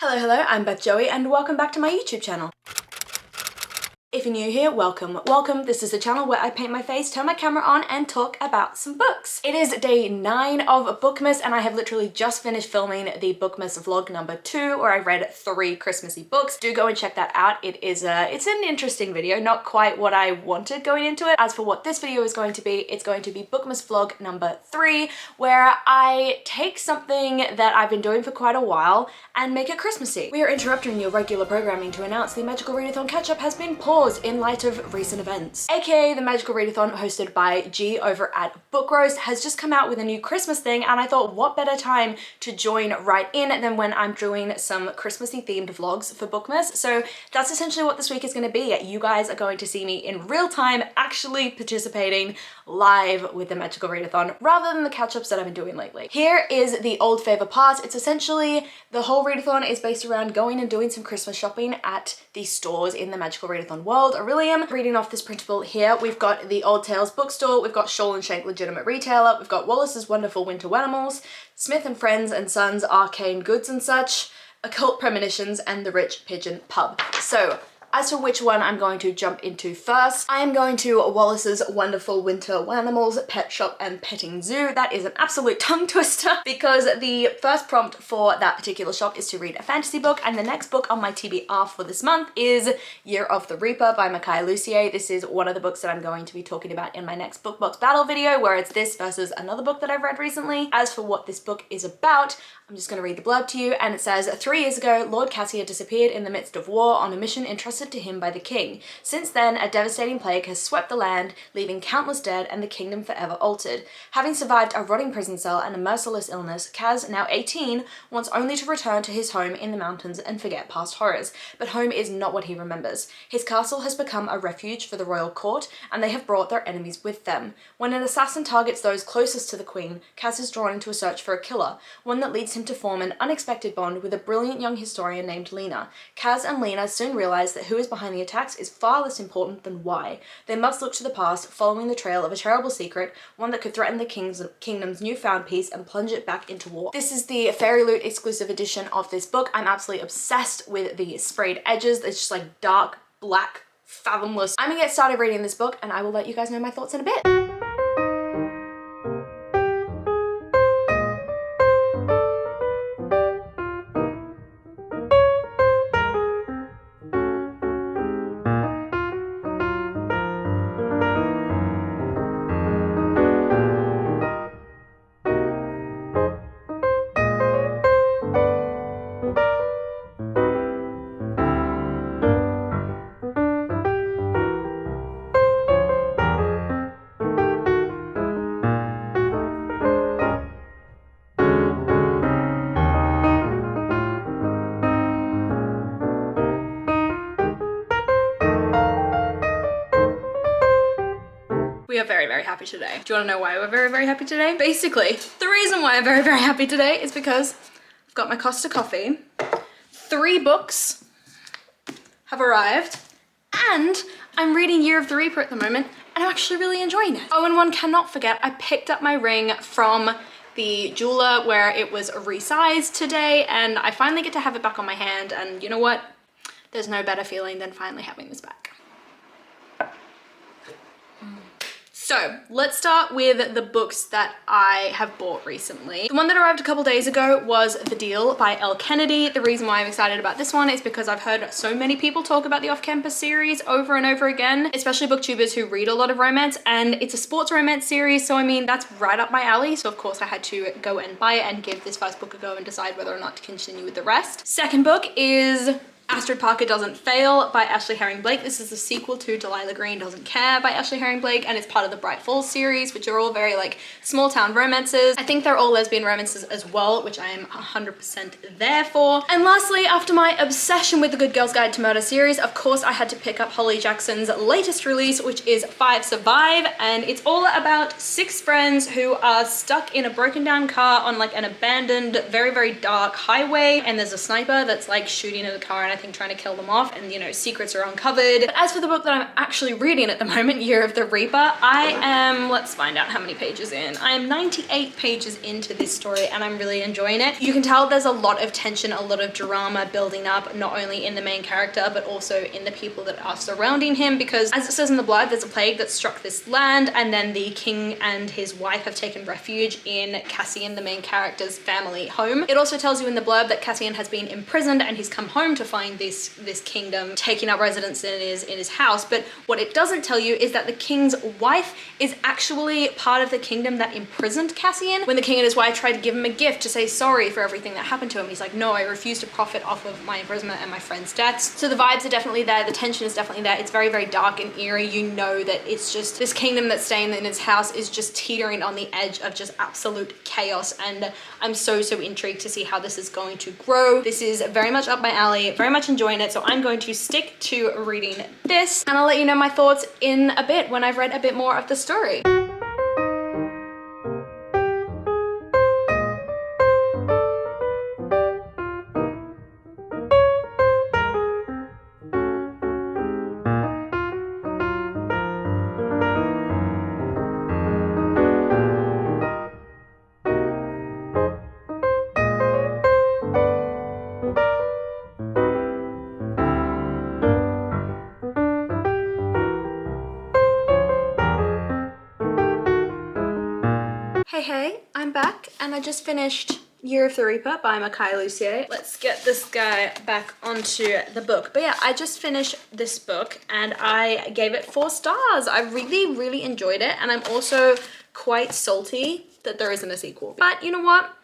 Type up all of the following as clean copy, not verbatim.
Hello, I'm Beth Joey and welcome back to my YouTube channel. If you're new here, welcome. This is the channel where I paint my face, turn my camera on, and talk about some books. It is day 9 of Bookmas, and I have literally just finished filming the Bookmas vlog number 2, where I read 3 Christmassy books. Do go and check that out. It's an interesting video, not quite what I wanted going into it. As for what this video is going to be, it's going to be Bookmas vlog number 3, where I take something that I've been doing for quite a while and make it Christmassy. We are interrupting your regular programming to announce the Magical Readathon catch-up has been paused in light of recent events. AKA the Magical Readathon hosted by G over at Book Roast has just come out with a new Christmas thing, and I thought what better time to join right in than when I'm doing some Christmassy themed vlogs for Bookmas. So that's essentially what this week is going to be. You guys are going to see me in real time actually participating live with the Magical Readathon rather than the catch-ups that I've been doing lately. Here is the old favourite part. It's essentially the whole readathon is based around going and doing some Christmas shopping at the stores in the Magical Readathon world. Aurelium, reading off this printable here, we've got the Old Tales bookstore, we've got Shawl and Shank Legitimate Retailer, we've got Wallace's Wonderful Winter Animals, Smith and Friends and Sons Arcane Goods and Such, Occult Premonitions, and the Rich Pigeon Pub. So, as for which one I'm going to jump into first, I am going to Wallace's Wonderful Winter Animals Pet Shop and Petting Zoo. That is an absolute tongue twister because the first prompt for that particular shop is to read a fantasy book, and the next book on my TBR for this month is Year of the Reaper by Micaiah Lucier. This is one of the books that I'm going to be talking about in my next book box battle video, where it's this versus another book that I've read recently. As for what this book is about, I'm just going to read the blurb to you, and it says, 3 years ago, Lord Cassier disappeared in the midst of war on a mission entrusted to him by the king. Since then, a devastating plague has swept the land, leaving countless dead and the kingdom forever altered. Having survived a rotting prison cell and a merciless illness, Kaz, now 18, wants only to return to his home in the mountains and forget past horrors. But home is not what he remembers. His castle has become a refuge for the royal court, and they have brought their enemies with them. When an assassin targets those closest to the queen, Kaz is drawn into a search for a killer, one that leads him to form an unexpected bond with a brilliant young historian named Lena. Kaz and Lena soon realize that who is behind the attacks is far less important than why. They must look to the past, following the trail of a terrible secret, one that could threaten the kingdom's newfound peace and plunge it back into war. This is the Fairy Loot exclusive edition of this book. I'm absolutely obsessed with the sprayed edges. It's just like dark, black, fathomless. I'm gonna get started reading this book, and I will let you guys know my thoughts in a bit. We are very, very happy today. Do you want to know why we're very, very happy today? Basically, the reason why I'm very, very happy today is because I've got my Costa coffee, 3 books have arrived, and I'm reading Year of the Reaper at the moment, and I'm actually really enjoying it. Oh, and one cannot forget, I picked up my ring from the jeweler where it was resized today, and I finally get to have it back on my hand, and you know what? There's no better feeling than finally having this back. So let's start with the books that I have bought recently. The one that arrived a couple days ago was The Deal by Elle Kennedy. The reason why I'm excited about this one is because I've heard so many people talk about the Off-Campus series over and over again, especially booktubers who read a lot of romance, and it's a sports romance series, so I mean, that's right up my alley. So of course I had to go and buy it and give this first book a go and decide whether or not to continue with the rest. Second book is Astrid Parker Doesn't Fail by Ashley Herring Blake. This is the sequel to Delilah Green Doesn't Care by Ashley Herring Blake, and it's part of the Bright Falls series, which are all very like small town romances. I think they're all lesbian romances as well, which I am 100% there for. And lastly, after my obsession with the Good Girls Guide to Murder series, of course I had to pick up Holly Jackson's latest release, which is 5 Survive, and it's all about 6 friends who are stuck in a broken down car on like an abandoned, very, very dark highway, and there's a sniper that's like shooting at the car, and I think, trying to kill them off, and, you know, secrets are uncovered. But as for the book that I'm actually reading at the moment, Year of the Reaper, I am, let's find out how many pages in. I am 98 pages into this story, and I'm really enjoying it. You can tell there's a lot of tension, a lot of drama building up, not only in the main character, but also in the people that are surrounding him, because as it says in the blurb, there's a plague that struck this land, and then the king and his wife have taken refuge in Cassian, the main character's family home. It also tells you in the blurb that Cassian has been imprisoned and he's come home to find this kingdom taking up residence in his house. But what it doesn't tell you is that the king's wife is actually part of the kingdom that imprisoned Cassian. When the king and his wife tried to give him a gift to say sorry for everything that happened to him, he's like, no, I refuse to profit off of my imprisonment and my friend's deaths. So the vibes are definitely there, the tension is definitely there. It's very, very dark and eerie. You know that it's just this kingdom that's staying in his house is just teetering on the edge of just absolute chaos, and I'm so intrigued to see how this is going to grow. This is very much up my alley, very much enjoying it, so I'm going to stick to reading this, and I'll let you know my thoughts in a bit when I've read a bit more of the story. Hey, I'm back, and I just finished Year of the Reaper by Makai Lucier. Let's get this guy back onto the book. But yeah, I just finished this book and I gave it 4 stars. I really enjoyed it, and I'm also quite salty that there isn't a sequel. But you know what?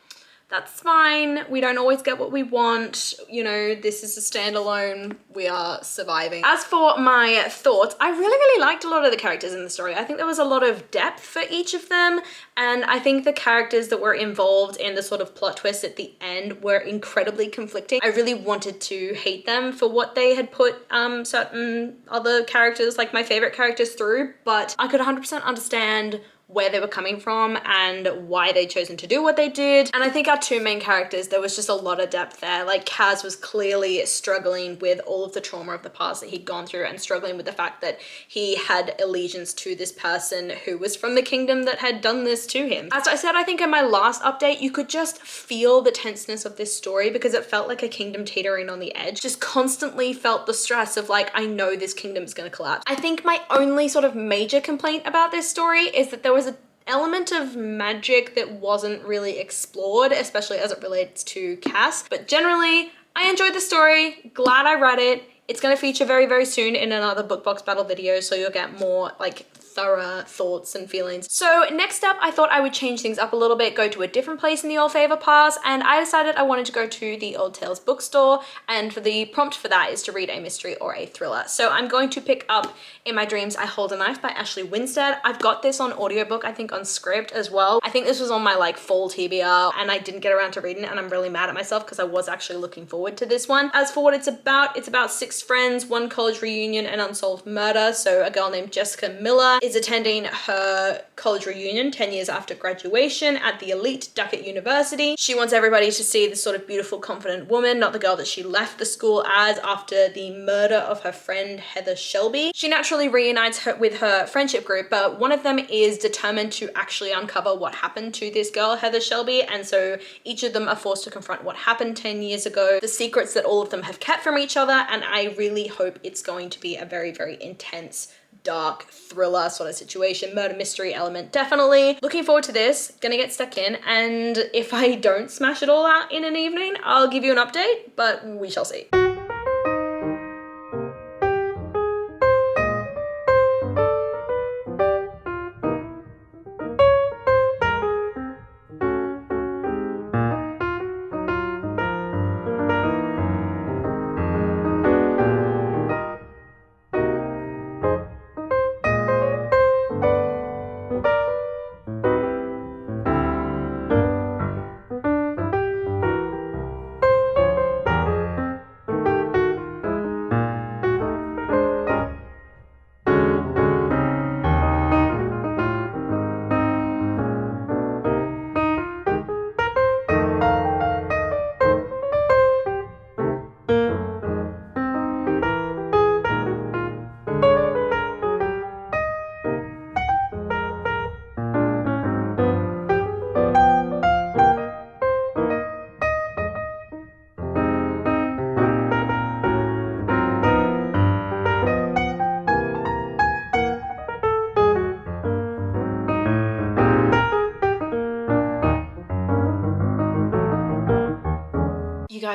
That's fine. We don't always get what we want. You know, this is a standalone. We are surviving. As for my thoughts, I really liked a lot of the characters in the story. I think there was a lot of depth for each of them. And I think the characters that were involved in the sort of plot twist at the end were incredibly conflicting. I really wanted to hate them for what they had put certain other characters, like my favorite characters, through. But I could 100% understand where they were coming from and why they'd chosen to do what they did. And I think our 2 main characters, there was just a lot of depth there. Like Kaz was clearly struggling with all of the trauma of the past that he'd gone through, and struggling with the fact that he had allegiance to this person who was from the kingdom that had done this to him. As I said, I think in my last update, you could just feel the tenseness of this story because it felt like a kingdom teetering on the edge. Just constantly felt the stress of like, I know this kingdom is going to collapse. I think my only sort of major complaint about this story is that there was an element of magic that wasn't really explored, especially as it relates to Cass. But generally, I enjoyed the story, glad I read it. It's going to feature very soon in another book box battle video, so you'll get more like thorough thoughts and feelings. So next up, I thought I would change things up a little bit, go to a different place in the Old Favor Pass, and I decided I wanted to go to the Old Tales bookstore, and for the prompt for that is to read a mystery or a thriller. So I'm going to pick up In My Dreams I Hold a Knife by Ashley Winstead. I've got this on audiobook, I think on Script as well. I think this was on my like fall TBR and I didn't get around to reading it, and I'm really mad at myself because I was actually looking forward to this one. As for what it's about 6 friends, 1 college reunion, and unsolved murder. So a girl named Jessica Miller is attending her college reunion 10 years after graduation at the elite Duckett University. She wants everybody to see this sort of beautiful, confident woman, not the girl that she left the school as after the murder of her friend Heather Shelby. She naturally reunites her with her friendship group, but one of them is determined to actually uncover what happened to this girl, Heather Shelby, and so each of them are forced to confront what happened 10 years ago, the secrets that all of them have kept from each other, and I really hope it's going to be a very intense, dark thriller sort of situation, murder mystery element. Definitely looking forward to this, gonna get stuck in, and if I don't smash it all out in an evening, I'll give you an update, but we shall see.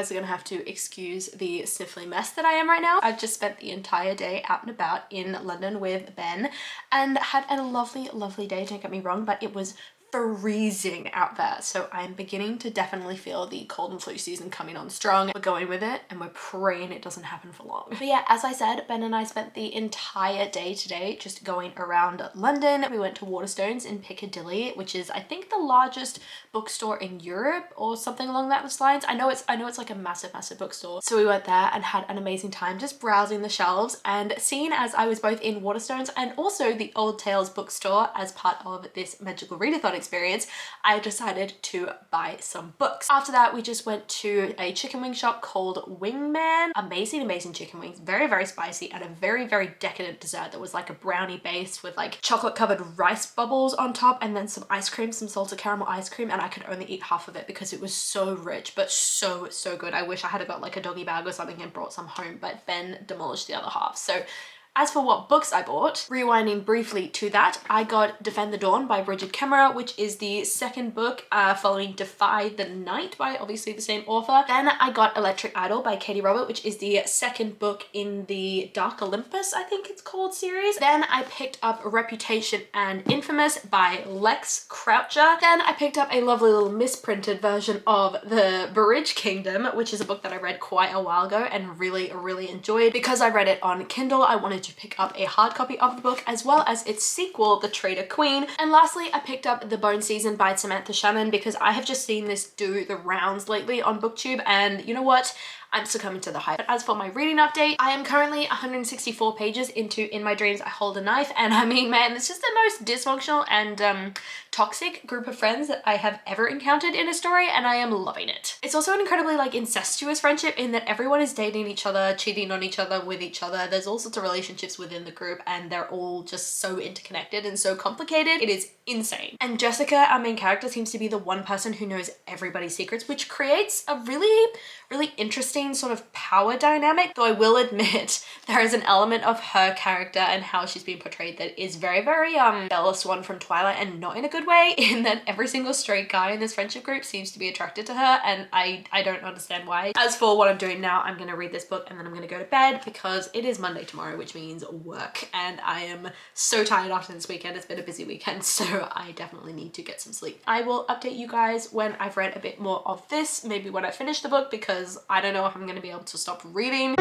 guys are gonna have to excuse the sniffly mess that I am right now. I've just spent the entire day out and about in London with Ben and had a lovely, lovely day, don't get me wrong, but it was freezing out there. So I'm beginning to definitely feel the cold and flu season coming on strong. We're going with it and we're praying it doesn't happen for long. But yeah, as I said, Ben and I spent the entire day today just going around London. We went to Waterstones in Piccadilly, which is I think the largest bookstore in Europe or something along those lines. I know it's like a massive bookstore. So we went there and had an amazing time just browsing the shelves, and seeing as I was both in Waterstones and also the Old Tales bookstore as part of this magical readathon experience, I decided to buy some books. After that, we just went to a chicken wing shop called Wingman. Amazing chicken wings, very spicy, and a very decadent dessert that was like a brownie base with like chocolate covered rice bubbles on top, and then some ice cream, some salted caramel ice cream, and I could only eat half of it because it was so rich but so good. I wish I had got like a doggy bag or something and brought some home, but Ben demolished the other half. So as for what books I bought, rewinding briefly to that, I got Defend the Dawn by Bridget Kemmerer, which is the second book following Defy the Night by obviously the same author. Then I got Electric Idol by Katie Robert, which is the second book in the Dark Olympus, I think it's called, series. Then I picked up Reputation and Infamous by Lex Croucher. Then I picked up a lovely little misprinted version of The Bridge Kingdom, which is a book that I read quite a while ago and really enjoyed. Because I read it on Kindle, I wanted to pick up a hard copy of the book as well as its sequel, The Traitor Queen. And lastly, I picked up The Bone Season by Samantha Shannon because I have just seen this do the rounds lately on BookTube, and you know what? I'm succumbing to the hype. But as for my reading update, I am currently 164 pages into In My Dreams I Hold a Knife, and I mean, man, it's just the most dysfunctional and toxic group of friends that I have ever encountered in a story, and I am loving it. It's also an incredibly like incestuous friendship in that everyone is dating each other, cheating on each other, with each other. There's all sorts of relationships within the group, and they're all just so interconnected and so complicated. It is insane. And Jessica, our main character, seems to be the one person who knows everybody's secrets, which creates a really interesting sort of power dynamic. Though I will admit there is an element of her character and how she's being portrayed that is very Bella Swan from Twilight, and not in a good way, in that every single straight guy in this friendship group seems to be attracted to her, and I don't understand why. As for what I'm doing now, I'm gonna read this book and then I'm gonna go to bed because it is Monday tomorrow, which means work, and I am so tired after this weekend. It's been a busy weekend, so I definitely need to get some sleep. I will update you guys when I've read a bit more of this, maybe when I finish the book, because I don't know if I'm gonna be able to stop reading.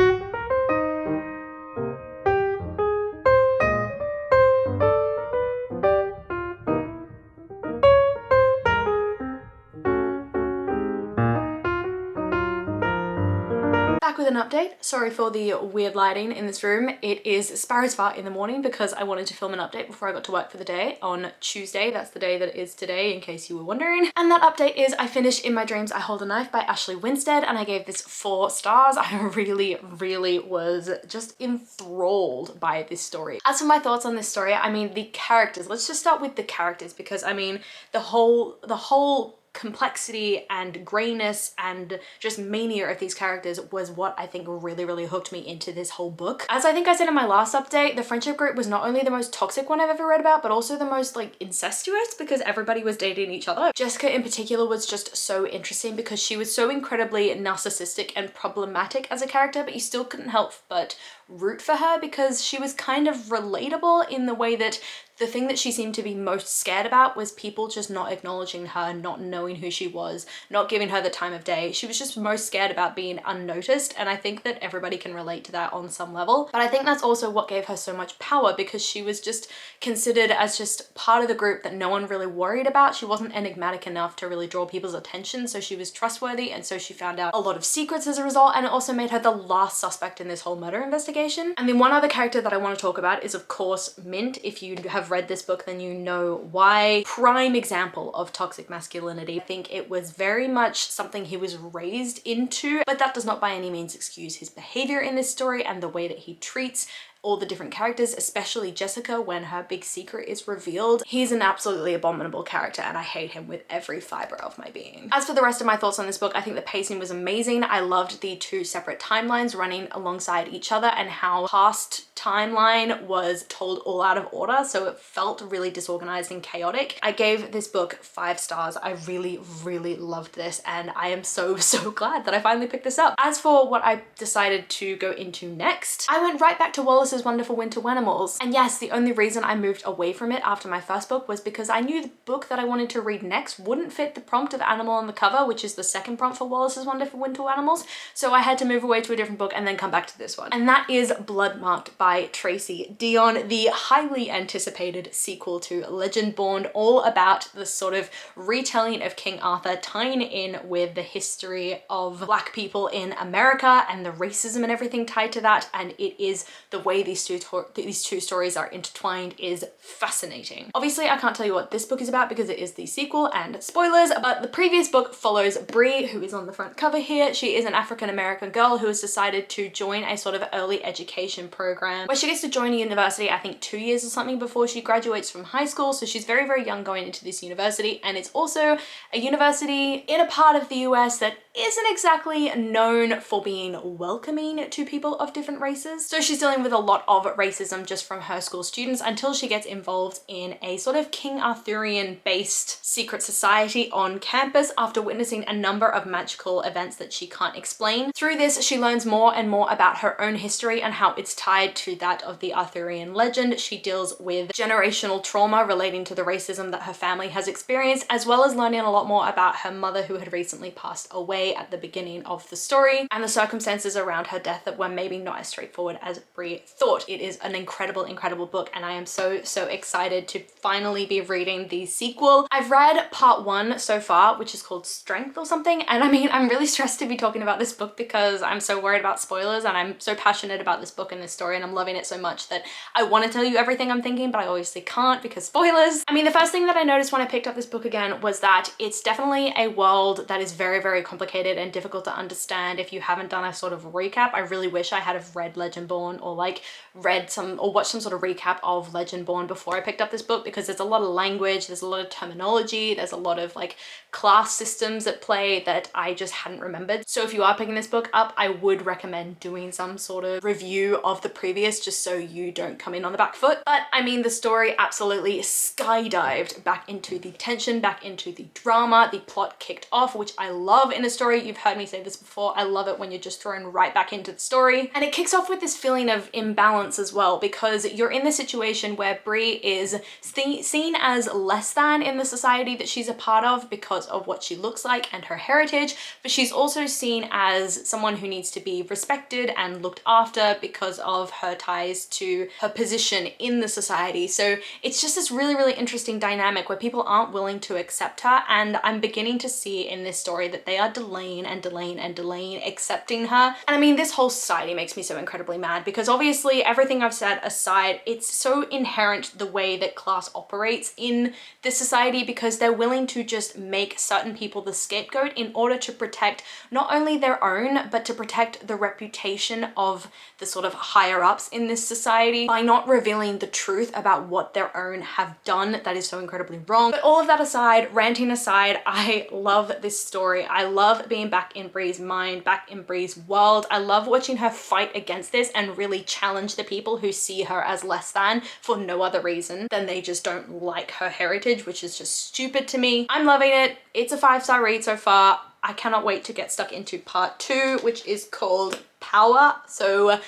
Back with an update. Sorry for the weird lighting in this room. It is Sparrow's Fart in the morning because I wanted to film an update before I got to work for the day on Tuesday. That's the day that it is today, in case you were wondering. And that update is I finished In My Dreams I Hold a Knife by Ashley Winstead, and I gave this 4 stars. I really was just enthralled by this story. As for my thoughts on this story, I mean, the characters, let's just start with the characters, because I mean, the whole complexity and grayness and just mania of these characters was what I think really hooked me into this whole book. As I think I said in my last update, the friendship group was not only the most toxic one I've ever read about, but also the most like incestuous, because everybody was dating each other. Jessica in particular was just so interesting because she was so incredibly narcissistic and problematic as a character, but you still couldn't help but root for her because she was kind of relatable in the way that the thing that she seemed to be most scared about was people just not acknowledging her, not knowing who she was, not giving her the time of day. She was just most scared about being unnoticed, and I think that everybody can relate to that on some level. But I think that's also what gave her so much power, because she was just considered as just part of the group that no one really worried about. She wasn't enigmatic enough to really draw people's attention, so she was trustworthy, and so she found out a lot of secrets as a result, and it also made her the last suspect in this whole murder investigation. And then one other character that I want to talk about is of course Mint. If you have read this book, then you know why. Prime example of toxic masculinity. I think it was very much something he was raised into, but that does not by any means excuse his behavior in this story and the way that he treats all the different characters, especially Jessica when her big secret is revealed. He's an absolutely abominable character and I hate him with every fiber of my being. As for the rest of my thoughts on this book, I think the pacing was amazing. I loved the two separate timelines running alongside each other and how past timeline was told all out of order, so it felt really disorganized and chaotic. I gave this book 5 stars. I really loved this and I am so glad that I finally picked this up. As for what I decided to go into next, I went right back to Wallace's Wonderful Winter Animals. And yes, the only reason I moved away from it after my first book was because I knew the book that I wanted to read next wouldn't fit the prompt of animal on the cover, which is the second prompt for Wallace's Wonderful Winter Animals. So I had to move away to a different book and then come back to this one. And that is Bloodmarked by Tracy Deonn, the highly anticipated sequel to Legendborn, all about the sort of retelling of King Arthur, tying in with the history of Black people in America and the racism and everything tied to that. And it is the way these two stories are intertwined is fascinating. Obviously, I can't tell you what this book is about because it is the sequel and spoilers, but the previous book follows Bree, who is on the front cover here. She is an African-American girl who has decided to join a sort of early education program where she gets to join a university, I think 2 years or something before she graduates from high school. So she's very young going into this university, and it's also a university in a part of the US that isn't exactly known for being welcoming to people of different races. So she's dealing with a lot of racism just from her school students until she gets involved in a sort of King Arthurian based secret society on campus after witnessing a number of magical events that she can't explain. Through this, she learns more and more about her own history and how it's tied to that of the Arthurian legend. She deals with generational trauma relating to the racism that her family has experienced, as well as learning a lot more about her mother who had recently passed away at the beginning of the story and the circumstances around her death that were maybe not as straightforward as Bree thought. It is an incredible book and I am so excited to finally be reading the sequel. I've read part 1 so far, which is called Strength or something, and I mean, I'm really stressed to be talking about this book because I'm so worried about spoilers and I'm so passionate about this book and this story and I'm loving it so much that I want to tell you everything I'm thinking, but I obviously can't because spoilers. I mean, the first thing that I noticed when I picked up this book again was that it's definitely a world that is very complicated and difficult to understand if you haven't done a sort of recap. I really wish I had have read Legendborn or like read some or watched some sort of recap of Legendborn before I picked up this book, because there's a lot of language, there's a lot of terminology, there's a lot of like class systems at play that I just hadn't remembered. So if you are picking this book up, I would recommend doing some sort of review of the previous just so you don't come in on the back foot. But I mean, the story absolutely skydived back into the tension, back into the drama. The plot kicked off, which I love in a story. You've heard me say this before. I love it when you're just thrown right back into the story. And it kicks off with this feeling of imbalance as well, because you're in the situation where Bree is seen as less than in the society that she's a part of because of what she looks like and her heritage, but she's also seen as someone who needs to be respected and looked after because of her ties to her position in the society. So it's just this really interesting dynamic where people aren't willing to accept her, and I'm beginning to see in this story that they are delaying accepting her. And I mean, this whole society makes me so incredibly mad, because obviously everything I've said aside, it's so inherent the way that class operates in this society, because they're willing to just make certain people the scapegoat in order to protect not only their own, but to protect the reputation of the sort of higher ups in this society by not revealing the truth about what their own have done that is so incredibly wrong. But all of that aside, ranting aside, I love this story. I love being back in Bree's mind, back in Bree's world. I love watching her fight against this and really challenge the people who see her as less than for no other reason than they just don't like her heritage, which is just stupid to me. I'm loving it. It's a 5-star read so far. I cannot wait to get stuck into part 2, which is called Power. So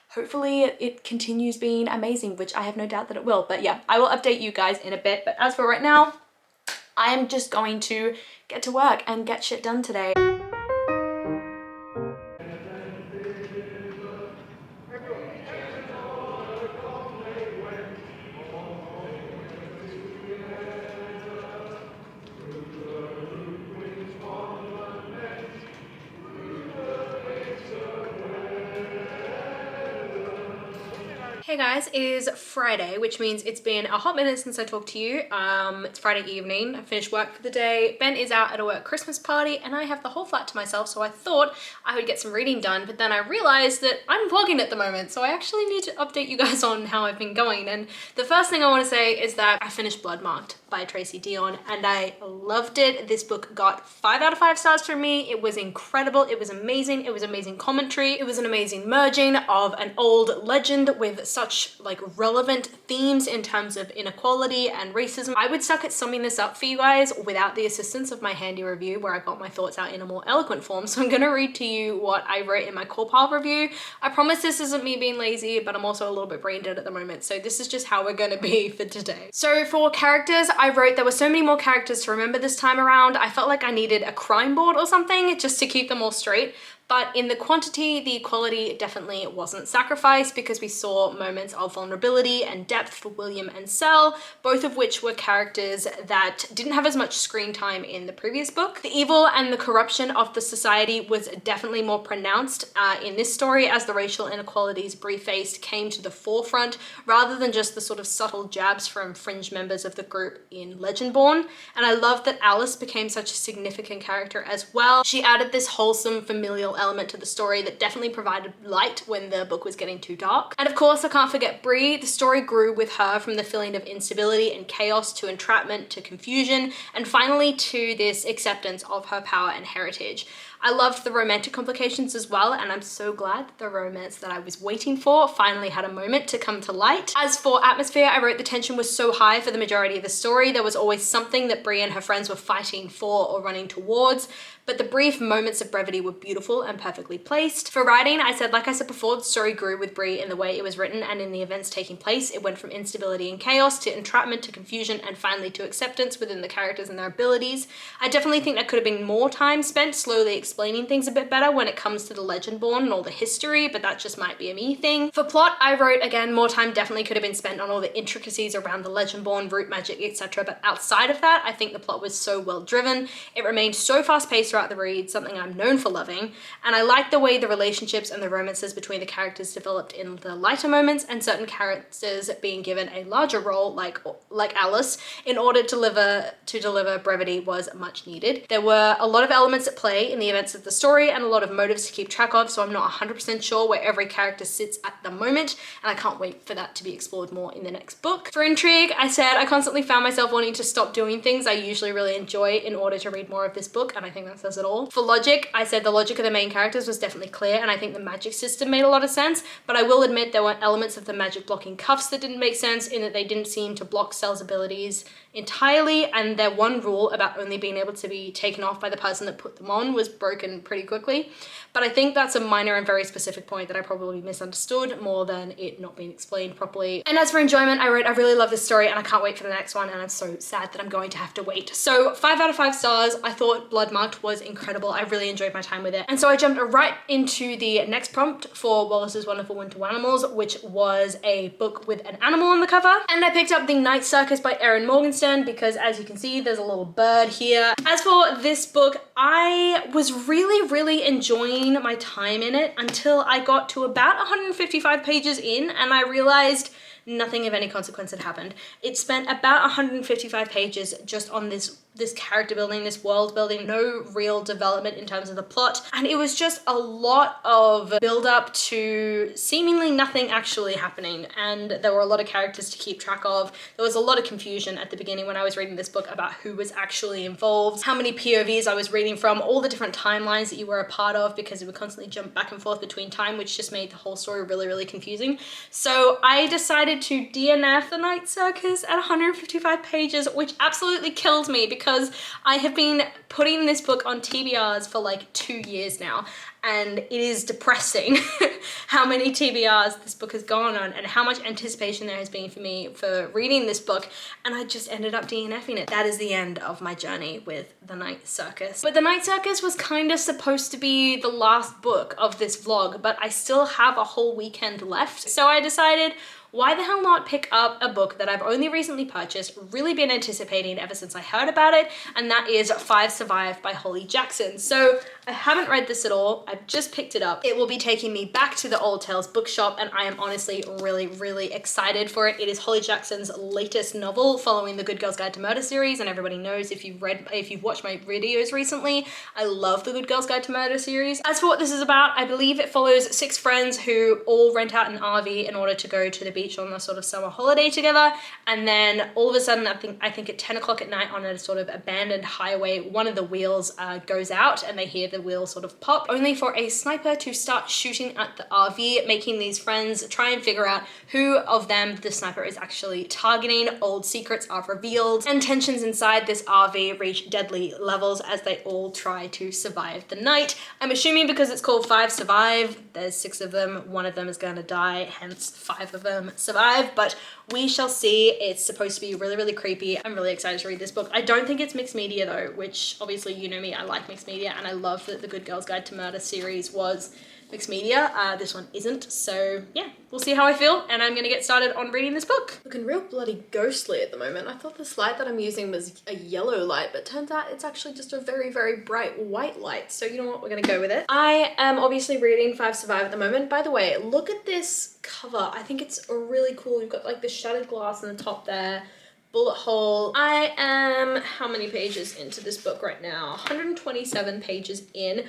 hopefully it continues being amazing, which I have no doubt that it will. But yeah, I will update you guys in a bit. But as for right now, I am just going to get to work and get shit done today. Hey guys, it is Friday, which means it's been a hot minute since I talked to you. It's Friday evening, I finished work for the day. Ben is out at a work Christmas party and I have the whole flat to myself, so I thought I would get some reading done, but then I realized that I'm vlogging at the moment, so I actually need to update you guys on how I've been going. And the first thing I want to say is that I finished Bloodmarked by Tracy Dion and I loved it. This book got 5 out of 5 stars from me. It was incredible, it was amazing, it was amazing commentary, it was an amazing merging of an old legend with such like relevant themes in terms of inequality and racism. I would suck at summing this up for you guys without the assistance of my handy review where I got my thoughts out in a more eloquent form. So I'm gonna read to you what I wrote in my core pile review. I promise this isn't me being lazy, but I'm also a little bit brain dead at the moment. So this is just how we're gonna be for today. So for characters, I wrote there were so many more characters to remember this time around. I felt like I needed a crime board or something just to keep them all straight. But in the quantity, the quality definitely wasn't sacrificed because we saw moments of vulnerability and depth for William and Sel, both of which were characters that didn't have as much screen time in the previous book. The evil and the corruption of the society was definitely more pronounced in this story as the racial inequalities Bree faced came to the forefront rather than just the sort of subtle jabs from fringe members of the group in Legendborn. And I love that Alice became such a significant character as well. She added this wholesome, familial element to the story that definitely provided light when the book was getting too dark. And of course, I can't forget Bree. The story grew with her from the feeling of instability and chaos to entrapment to confusion and finally to this acceptance of her power and heritage. I loved the romantic complications as well, and I'm so glad that the romance that I was waiting for finally had a moment to come to light. As for atmosphere, I wrote the tension was so high for the majority of the story. There was always something that Bree and her friends were fighting for or running towards, but the brief moments of brevity were beautiful and perfectly placed. For writing, I said, like I said before, the story grew with Bree in the way it was written and in the events taking place. It went from instability and chaos to entrapment to confusion and finally to acceptance within the characters and their abilities. I definitely think there could have been more time spent slowly explaining things a bit better when it comes to the Legendborn and all the history, but that just might be a me thing. For plot, I wrote, again, more time definitely could have been spent on all the intricacies around the Legendborn, root magic, etc. But outside of that, I think the plot was so well driven. It remained so fast paced throughout the read, something I'm known for loving. And I like the way the relationships and the romances between the characters developed in the lighter moments and certain characters being given a larger role like Alice in order to deliver brevity was much needed. There were a lot of elements at play in the events of the story and a lot of motives to keep track of, so I'm not 100% sure where every character sits at the moment, and I can't wait for that to be explored more in the next book. For intrigue, I said I constantly found myself wanting to stop doing things I usually really enjoy in order to read more of this book, and I think that says it all. For logic, I said the logic of the main characters was definitely clear, and I think the magic system made a lot of sense, but I will admit there were elements of the magic blocking cuffs that didn't make sense in that they didn't seem to block Sel's abilities entirely, and their one rule about only being able to be taken off by the person that put them on was broken pretty quickly. But I think that's a minor and very specific point that I probably misunderstood more than it not being explained properly. And as for enjoyment, I wrote, I really love this story and I can't wait for the next one, and I'm so sad that I'm going to have to wait. So 5 out of 5 stars. I thought Bloodmarked was incredible. I really enjoyed my time with it. And so I jumped right into the next prompt for Wallace's Wonderful Winter Animals, which was a book with an animal on the cover. And I picked up The Night Circus by Erin Morgenstern because, as you can see, there's a little bird here. As for this book, I was really enjoying my time in it until I got to about 155 pages in and I realized nothing of any consequence had happened. It spent about 155 pages just on this character building, this world building, no real development in terms of the plot. And it was just a lot of build up to seemingly nothing actually happening. And there were a lot of characters to keep track of. There was a lot of confusion at the beginning when I was reading this book about who was actually involved, how many POVs I was reading from, all the different timelines that you were a part of, because it would constantly jump back and forth between time, which just made the whole story really confusing. So I decided to DNF The Night Circus at 155 pages, which absolutely killed me because I have been putting this book on TBRs for like 2 years now, and it is depressing how many TBRs this book has gone on and how much anticipation there has been for me for reading this book, and I just ended up DNFing it. That is the end of my journey with The Night Circus. But The Night Circus was kind of supposed to be the last book of this vlog, but I still have a whole weekend left, so I decided, why the hell not pick up a book that I've only recently purchased, really been anticipating ever since I heard about it, and that is 5 Survive by Holly Jackson. So I haven't read this at all. I've just picked it up. It will be taking me back to the Old Tales bookshop, and I am honestly really excited for it. It is Holly Jackson's latest novel following the Good Girl's Guide to Murder series, and everybody knows if you've watched my videos recently, I love the Good Girl's Guide to Murder series. As for what this is about, I believe it follows 6 friends who all rent out an RV in order to go to the beach on a sort of summer holiday together, and then all of a sudden, I think at 10 o'clock at night on a sort of abandoned highway, one of the wheels goes out and they hear the wheel sort of pop, only for a sniper to start shooting at the RV, making these friends try and figure out who of them the sniper is actually targeting. Old secrets are revealed, and tensions inside this RV reach deadly levels as they all try to survive the night. I'm assuming because it's called 5 Survive, there's 6 of them, one of them is going to die, hence 5 of them survive, but we shall see. It's supposed to be really creepy. I'm really excited to read this book. I don't think it's mixed media though, which obviously you know me, I like mixed media, and I love that the Good Girl's Guide to Murder series was mixed media. This one isn't, so yeah, we'll see how I feel, and I'm gonna get started on reading this book. Looking real bloody ghostly at the moment. I thought this light that I'm using was a yellow light, but turns out it's actually just a very bright white light, so you know what, we're gonna go with it. I am obviously reading 5 Survive at the moment. By the way, look at this cover. I think it's really cool. You've got like the shattered glass on the top there, bullet hole. I am how many pages into this book right now? 127 pages in.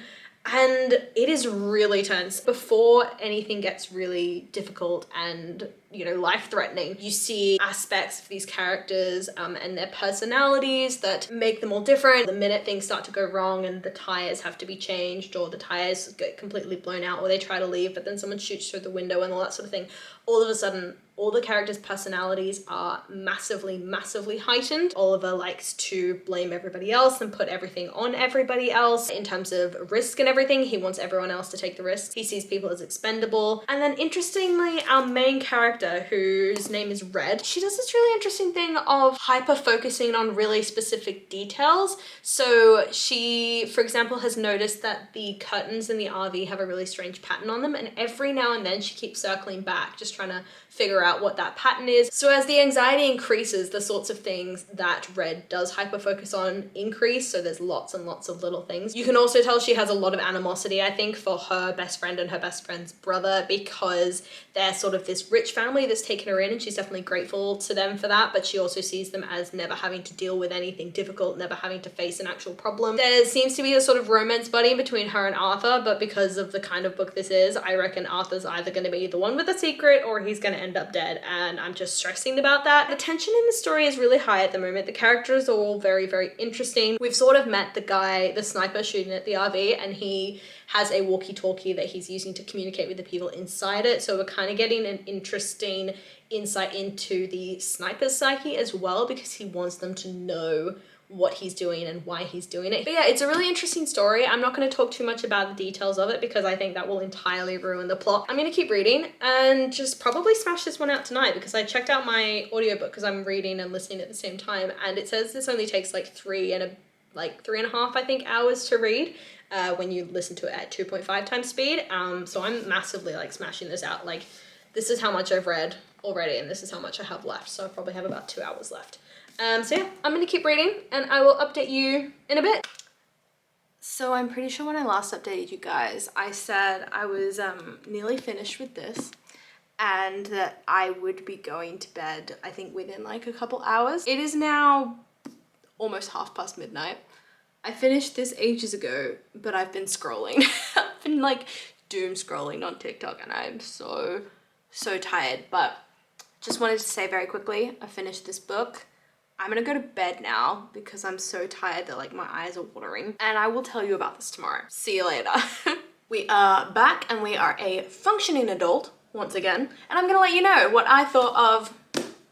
And it is really tense. Before anything gets really difficult and, you know, life-threatening, you see aspects of these characters and their personalities that make them all different. The minute things start to go wrong and the tires have to be changed, or the tires get completely blown out, or they try to leave but then someone shoots through the window and all that sort of thing, all of a sudden all the characters' personalities are massively heightened. Oliver likes to blame everybody else and put everything on everybody else in terms of risk and everything. He wants everyone else to take the risk. He sees people as expendable. And then interestingly, our main character, whose name is Red, she does this really interesting thing of hyper-focusing on really specific details. So she, for example, has noticed that the curtains in the RV have a really strange pattern on them, and every now and then she keeps circling back, just trying to figure out what that pattern is. So as the anxiety increases, the sorts of things that Red does hyper-focus on increase, so there's lots and lots of little things. You can also tell she has a lot of animosity, I think, for her best friend and her best friend's brother, because they're sort of this rich family that's taken her in, and she's definitely grateful to them for that, but she also sees them as never having to deal with anything difficult, never having to face an actual problem. There seems to be a sort of romance buddy between her and Arthur, but because of the kind of book this is, I reckon Arthur's either going to be the one with the secret or he's going to end up dead, and I'm just stressing about that. The tension in the story is really high at the moment. The characters are all very interesting. We've sort of met the guy, the sniper shooting at the RV, and he has a walkie-talkie that he's using to communicate with the people inside it, so we're kind of getting an interesting insight into the sniper's psyche as well, because he wants them to know what he's doing and why he's doing it. But yeah, it's a really interesting story. I'm not going to talk too much about the details of it because I think that will entirely ruin the plot. I'm going to keep reading and just probably smash this one out tonight, because I checked out my audiobook because I'm reading and listening at the same time, and it says this only takes like 3.5, I think, hours to read when you listen to it at 2.5 times speed. So I'm massively like smashing this out. Like, this is how much I've read already, and this is how much I have left. So I probably have about 2 hours left. So yeah, I'm gonna keep reading and I will update you in a bit. So I'm pretty sure when I last updated you guys, I said I was nearly finished with this and that I would be going to bed, I think within like a couple hours. It is now almost midnight. I finished this ages ago, but I've been scrolling. I've been like doom scrolling on TikTok and I'm so tired, but just wanted to say very quickly, I finished this book. I'm gonna go to bed now because I'm so tired that like my eyes are watering, and I will tell you about this tomorrow. See you later. We are back and we are a functioning adult once again, and I'm gonna let you know what I thought of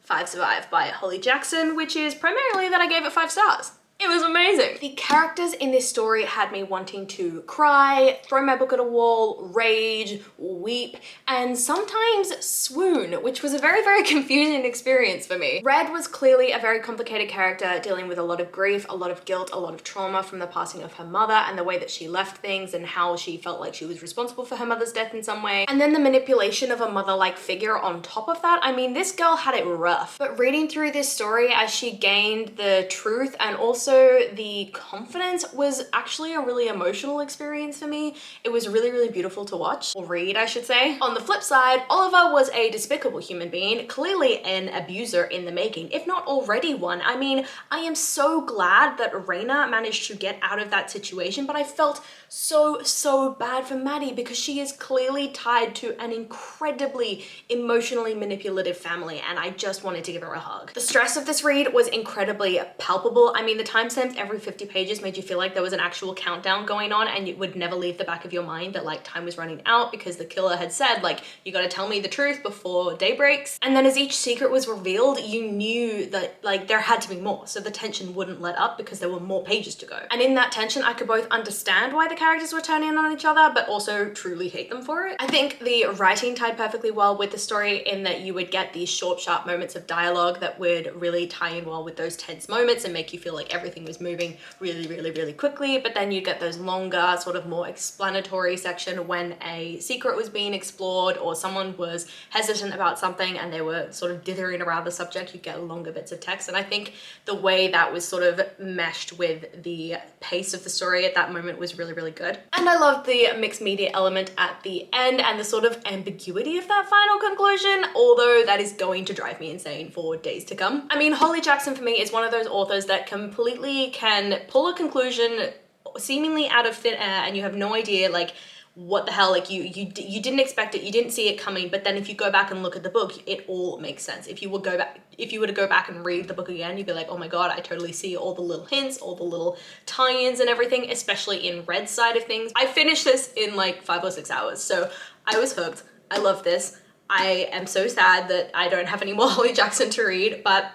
5 Survive by Holly Jackson, which is primarily that I gave it 5 stars. It was amazing. The characters in this story had me wanting to cry, throw my book at a wall, rage, weep, and sometimes swoon, which was a very confusing experience for me. Red was clearly a very complicated character dealing with a lot of grief, a lot of guilt, a lot of trauma from the passing of her mother and the way that she left things and how she felt like she was responsible for her mother's death in some way. And then the manipulation of a mother-like figure on top of that. I mean, this girl had it rough. But reading through this story as she gained the truth and also also the confidence was actually a really emotional experience for me. It was really, really beautiful to watch, or read, I should say. On the flip side, Oliver was a despicable human being, clearly an abuser in the making, if not already one. I mean, I am so glad that Raina managed to get out of that situation, but I felt so bad for Maddie because she is clearly tied to an incredibly emotionally manipulative family, and I just wanted to give her a hug. The stress of this read was incredibly palpable. I mean, the timestamps every 50 pages made you feel like there was an actual countdown going on, and it would never leave the back of your mind that like time was running out because the killer had said like, you gotta tell me the truth before day breaks. And then as each secret was revealed, you knew that like there had to be more, so the tension wouldn't let up because there were more pages to go. And in that tension, I could both understand why the characters were turning on each other, but also truly hate them for it. I think the writing tied perfectly well with the story in that you would get these short, sharp moments of dialogue that would really tie in well with those tense moments and make you feel like everything was moving really quickly. But then you'd get those longer, sort of more explanatory section when a secret was being explored or someone was hesitant about something and they were sort of dithering around the subject. You get longer bits of text. And I think the way that was sort of meshed with the pace of the story at that moment was really good. And I loved the mixed media element at the end and the sort of ambiguity of that final conclusion, although that is going to drive me insane for days to come. I mean, Holly Jackson for me is one of those authors that completely can pull a conclusion seemingly out of thin air and you have no idea like what the hell, like you didn't expect it, you didn't see it coming, but then if you go back and look at the book, it all makes sense. If you were to go back and read the book again, you'd be like, oh my god, I totally see all the little hints, all the little tie-ins and everything, especially in Red's side of things. I finished this in like 5 or 6 hours, so I was hooked. I love this. I am so sad that I don't have any more Holly Jackson to read, but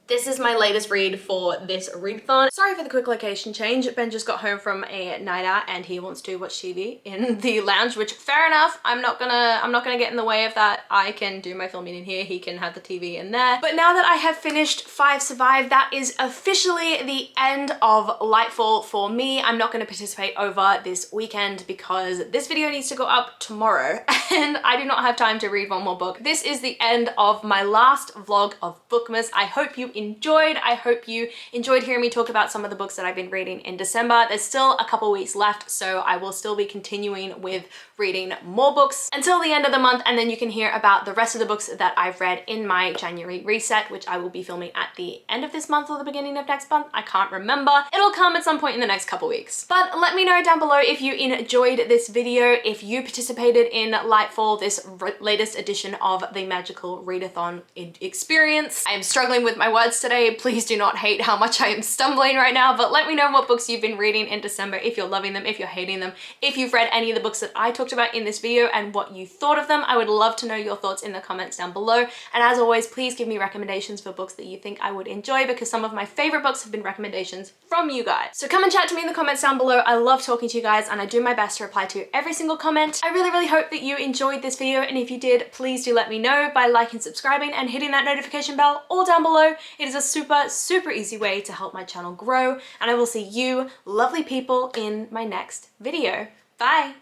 this is my latest read for this readathon. Sorry for the quick location change. Ben just got home from a night out and he wants to watch TV in the lounge, which fair enough. I'm not gonna get in the way of that. I can do my filming in here. He can have the TV in there. But now that I have finished 5 Survive, that is officially the end of Lightfall for me. I'm not gonna participate over this weekend because this video needs to go up tomorrow and I do not have time to read one more book. This is the end of my last vlog of Bookmas. I hope you enjoyed. I hope you enjoyed hearing me talk about some of the books that I've been reading in December. There's still a couple weeks left, so I will still be continuing with reading more books until the end of the month, and then you can hear about the rest of the books that I've read in my January reset, which I will be filming at the end of this month or the beginning of next month. I can't remember. It'll come at some point in the next couple weeks. But let me know down below if you enjoyed this video, if you participated in Lightfall, this latest edition of the Magical Readathon experience. I am struggling with my words today. Please do not hate how much I am stumbling right now, but let me know what books you've been reading in December, if you're loving them, if you're hating them, if you've read any of the books that I talked about in this video and what you thought of them. I would love to know your thoughts in the comments down below. And as always, please give me recommendations for books that you think I would enjoy, because some of my favorite books have been recommendations from you guys. So come and chat to me in the comments down below. I love talking to you guys and I do my best to reply to every single comment. I really hope that you enjoyed this video, and if you did, please do let me know by liking, subscribing and hitting that notification bell all down below. It is a super easy way to help my channel grow, and I will see you lovely people in my next video. Bye!